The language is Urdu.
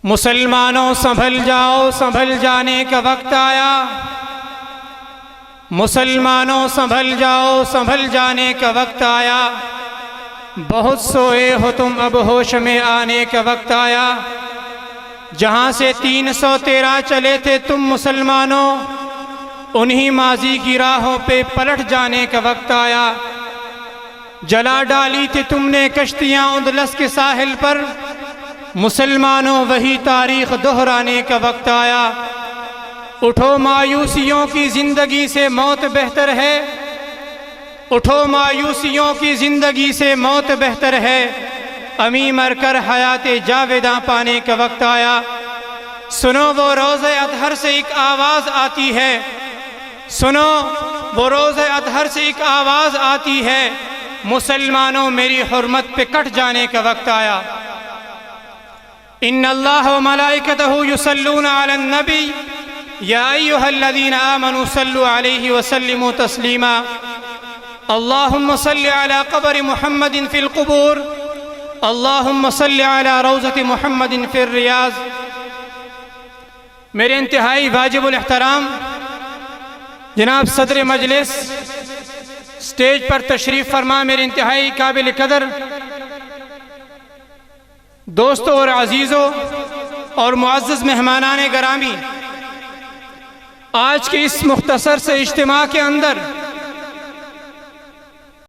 مسلمانوں سنبھل جاؤ، سنبھل جانے کا وقت آیا۔ مسلمانوں سنبھل جاؤ، سنبھل جانے کا وقت آیا۔ بہت سوئے ہو تم، اب ہوش میں آنے کا وقت آیا۔ جہاں سے 313 چلے تھے تم مسلمانوں، انہی ماضی کی راہوں پہ پلٹ جانے کا وقت آیا۔ جلا ڈالی تھی تم نے کشتیاں اندلس کے ساحل پر، مسلمانوں وہی تاریخ دہرانے کا وقت آیا۔ اٹھو مایوسیوں کی زندگی سے موت بہتر ہے، اٹھو مایوسیوں کی زندگی سے موت بہتر ہے، امی مر کر حیات جاویداں پانے کا وقت آیا۔ سنو وہ روز اطہر سے ایک آواز آتی ہے، سنو وہ روز اطہر سے ایک آواز آتی ہے، مسلمانوں میری حرمت پہ کٹ جانے کا وقت آیا۔ ان اللہ و ملائکتہ یصلون علی النبی یا ایھا الذین آمنوا صلوا علیہ وسلموا تسلیما۔ اللہم صل علی قبر محمد فی القبور، اللہم صل علی روضۃ محمد فی الریاض۔ میرے انتہائی واجب الاحترام جناب صدر مجلس، سٹیج پر تشریف فرما میرے انتہائی قابل قدر دوستوں اور عزیزوں اور معزز مہمانان گرامی، آج کے اس مختصر سے اجتماع کے اندر